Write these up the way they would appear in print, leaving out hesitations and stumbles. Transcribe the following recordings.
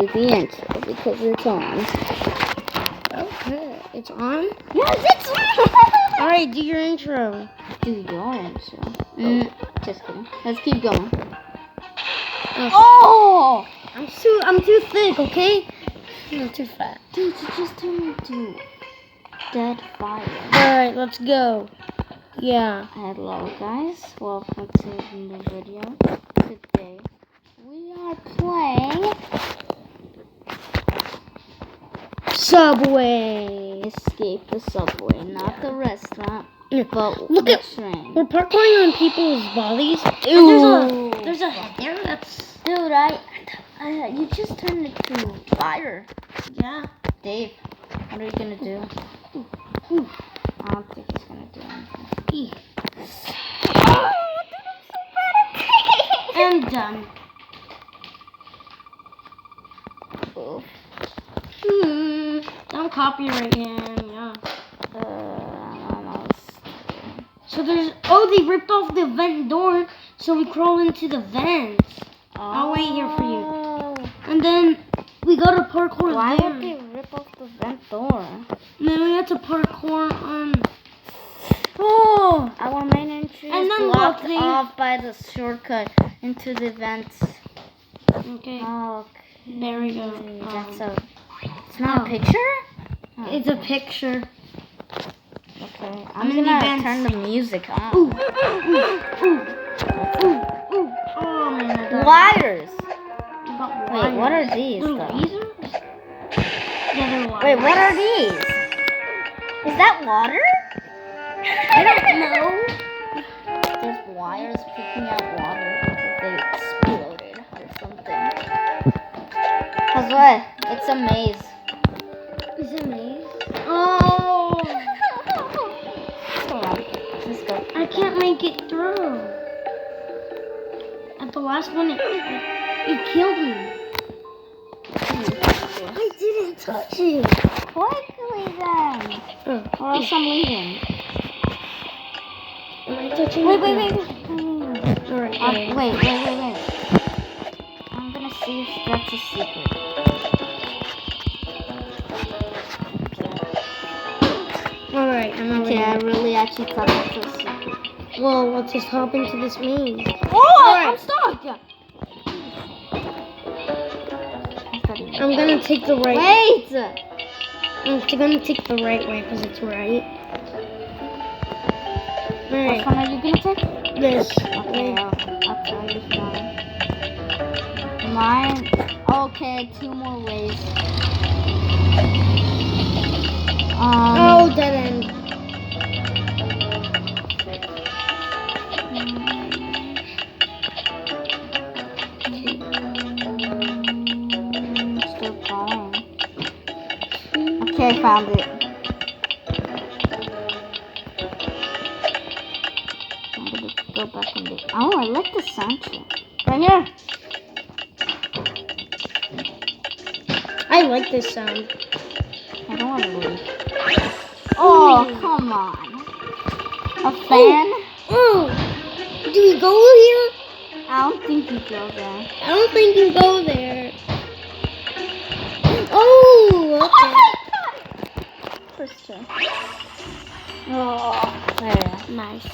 the intro because it's on. Okay, it's on? Yes, it's on! Alright, do your intro. Do your intro. Just kidding. Let's keep going. Okay. Oh! I'm too thick, okay? I'm too fat. Dude, you just turned into dead fire. Alright, let's go. Yeah. Hello guys, welcome to the new video. Today we are playing Subway. Escape the Subway, not the restaurant, but Look the at train. we're parkouring on people's bodies. Ew. There's a head there. That's Dude, you just turned into fire. yeah. Dave, what are you gonna do? Ooh. I don't think he's gonna do anything. I'm done. Oh. Don't copyright him. Yeah. So there's they ripped off the vent door, so we crawl into the vents. I'll wait here for you. And then we go to parkour. Why there. would they rip off the vent door? No, we have to parkour on. Oh, our main entry And is then blocked look, off by the shortcut into the vents. Okay. Okay. There we go. It's not a picture? It's a picture. Okay. I'm in the gonna vents. turn the music on. Ooh. Oh man. Wires. Wait, Wait, what are these little though? razors? Yeah, they're wires. Wait, what are these? Is that water? I don't know. There's wires picking out water because they exploded or something. Cause what? It's a maze. Is it maze? Oh. Hold on. Let's go. I can't make it through. At the last one, it killed me. I didn't touch it. Quickly then. Or else I'm leaving. Am I touching Wait. it? Alright. Wait. I'm gonna see if that's a secret. Alright, I'm over Okay, I here. really actually thought that's a secret. Well, let's just hop into this maze. Oh, Alright. I'm stuck. I'm gonna take the right. Wait. I'm gonna take the right way because it's right. Which Alright. one are you gonna take? This. Okay, I'll tell you mine. Okay, 2 more ways. Oh, dead end. Still going. Okay, I found it. I'm gonna go back in the. Oh, I like the soundtrack. Right here. I like this sound. I don't want to leave. Oh, come on. A fan? Oh, do we go here? I don't think you go there. I don't think you go there. Oh, okay. Christian. Oh, there. Nice.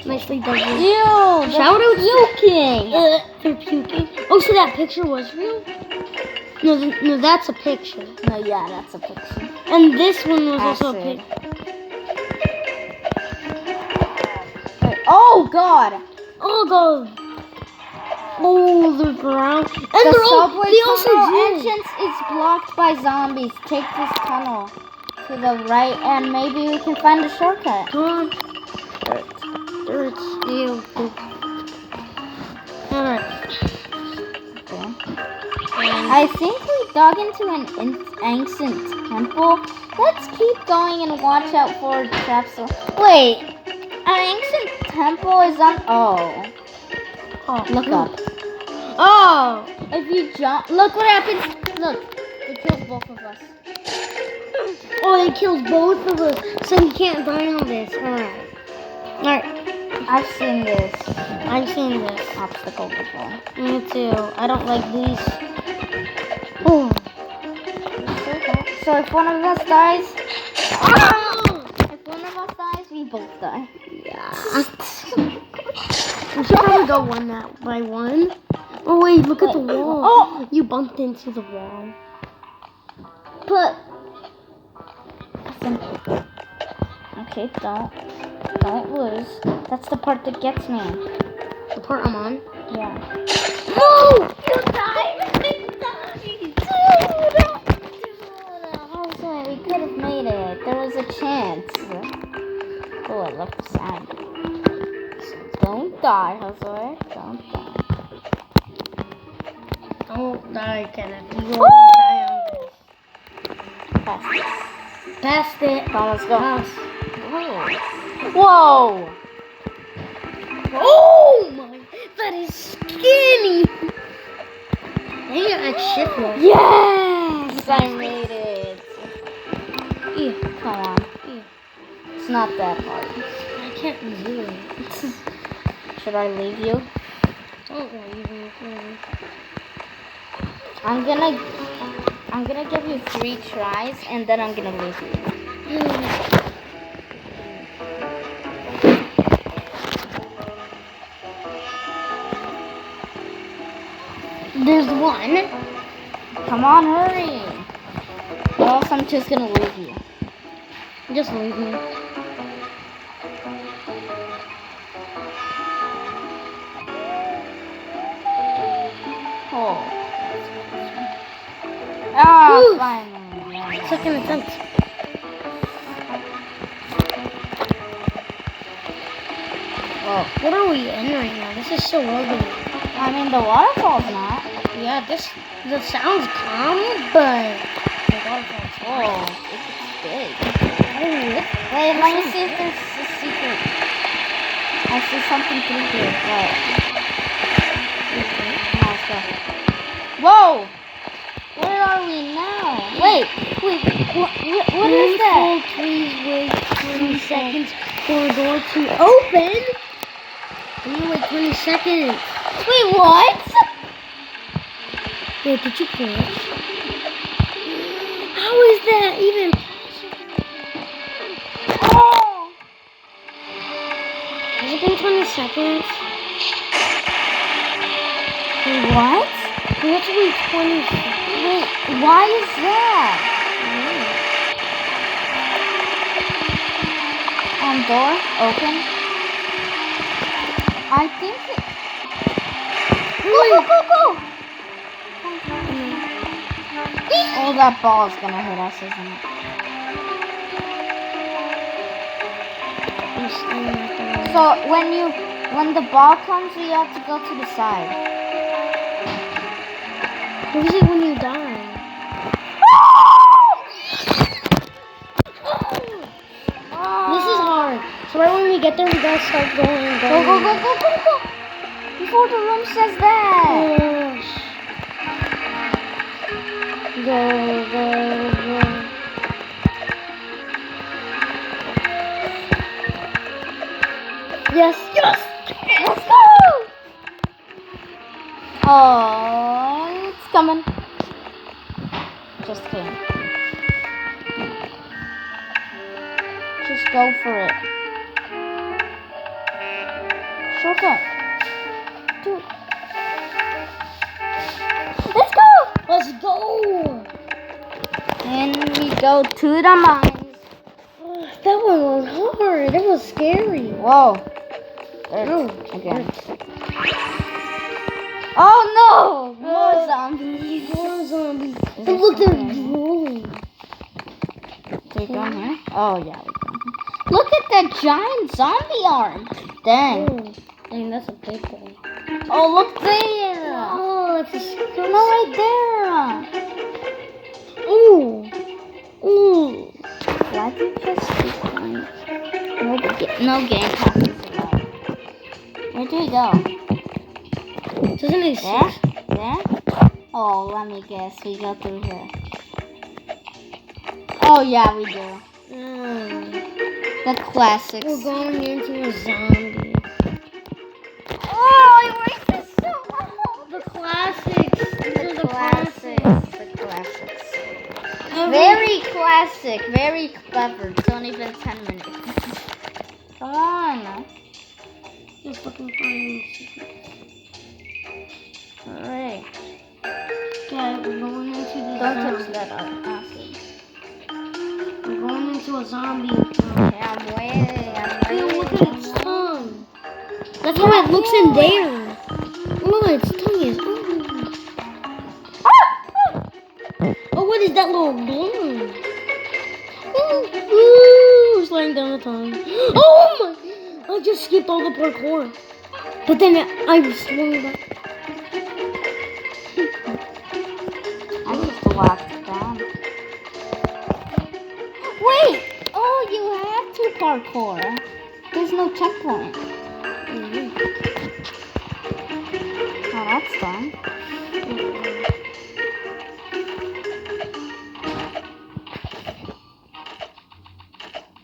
Nicely done. Ew, Shout out puking. They're puking. Oh, so that picture was real? No, that's a picture. No, yeah, that's a picture. And this one was also a Acid. picture. Wait, oh, God. Oh, God. Oh, the ground. And The subway they also tunnel do. entrance is blocked by zombies. Take this tunnel to the right, and maybe we can find a shortcut. Come on. Dirt. Ew. Alright. Okay. I think we dug into an ancient temple. Let's keep going and watch out for traps. Wait, an ancient temple is on. Oh, look up. Oh. If you jump, look what happens. Look, it kills both of us. Oh, it kills both of us. So we can't die on this. Alright. I've seen this. I've seen this. Obstacle before. Me too. I don't like these. So if one of us dies, if one of us dies, we both die. Yeah. We should probably go one by one. Oh wait, look at the wall. Oh! You bumped into the wall. But okay, don't lose. That's the part that gets me. The part I'm on? Yeah. No! You died! Dude! Jose, we could have made it. There was a chance. Oh, I left the side. Don't die, Jose. Don't die. Don't die, Kenneth. You will die on this. Pass it. Passed it. Come on, let's go. Pass. Whoa! Oh my, that is skinny. Dang it, I shift one. Yes! I made it. Yeah. Come on. It's not that hard. I can't do it. Should I leave you? Don't leave me. I'm gonna give you 3 tries and then I'm gonna leave you. There's one. Come on, hurry. Or else I'm just gonna leave you. Just leave me. Oh. Ah, Woo. finally. Second attempt. Oh. What are we in right now? This is so ugly. I mean, the waterfall's not. Yeah, the sounds calm, but the waterfall's Oh, it's big. Wait, let me see if there's a secret. I see something through here. Wait. Come on, let's go. Whoa! Where are we now? Wait, what is that? Please wait 20 seconds for the door to open. I'm gonna wait 20 seconds. Wait, what? Wait, did you crash? How is that even possible? Oh! Has it been 20 seconds? Wait, what? We have to wait 20 seconds. Wait, why is that? Door open. I think it... Go! Oh, that ball is gonna hit us, isn't it? So when the ball comes, you have to go to the side. Usually when you die. This is hard. So right when we get there, we gotta start going. Go. Before the room says that. Go. Yes. Let's go. Oh, it's coming. Just kidding. Just go for it. Shortcut. Dude. Let's go. And we go to the mines. That one was hard. That was scary. Whoa. Again. Oh no! More zombies. And look, they're drooling. They're down here? Oh yeah. Look at that giant zombie arm. Dang. Dang, that's a big one. Oh, look there. Oh, it's a No, right there. Ooh. Why did you just keep going? No game passes allowed. Where do we go? Doesn't it exist? There? Oh, let me guess. We go through here. Oh, yeah, we do. The classics. We're going into a zombie. Oh, your voice is so loud. The classics. The classics. Very classic, very clever. It's only been 10 minutes. Come on. Just looking for any secrets. Alright. Okay, we're going into the Don't zombie. touch that acid. We're going into a zombie. Okay, I'm waiting. Ew, look at its tongue. That's how it looks in there. Look, its tongue is. Oh, what is that little balloon? Ooh, sliding down the tongue. Oh my! I just skipped all the parkour. But then I swung back. I just walked down. Wait! Oh, you have to parkour. There's no checkpoint. Oh, that's fun.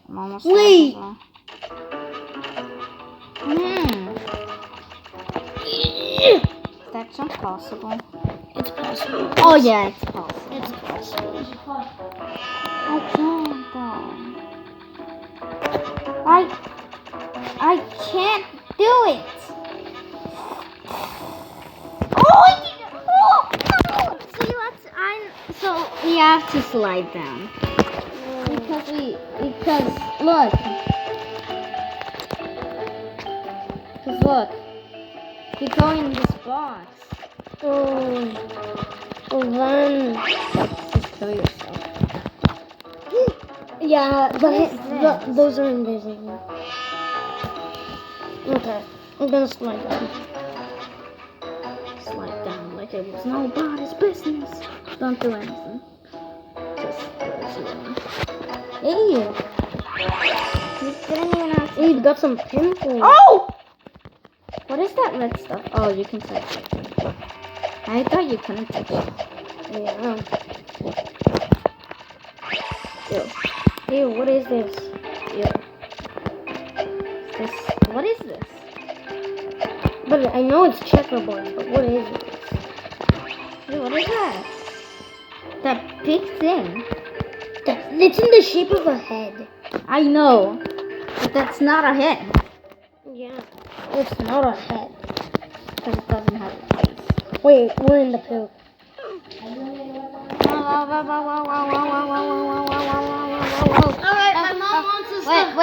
I'm almost Wait. there as well. Is that jump possible? It's possible. Oh yeah, it's possible. It's possible. I can't though. I can't do it. Oh, so we have to slide down because look, you go in this box. Then. Just kill yourself. Yeah, is those are invisible. Okay, I'm gonna slide down. Slide down like it was nobody's business. Don't do anything. Just hey, you didn't even have to. Hey, you got some pimples. Oh! What is that red stuff? Oh, you can touch it. I thought you couldn't touch it. Yeah. Ew. Ew, what is this? Ew. What is this? But I know it's checkerboard, but what is it? Ew, what is that? That big thing. It's in the shape of a head. I know. But that's not a head. Yeah, it's not a head. Because it doesn't have a face. Wait, we're in the poop. Alright, my mom wants us Wait.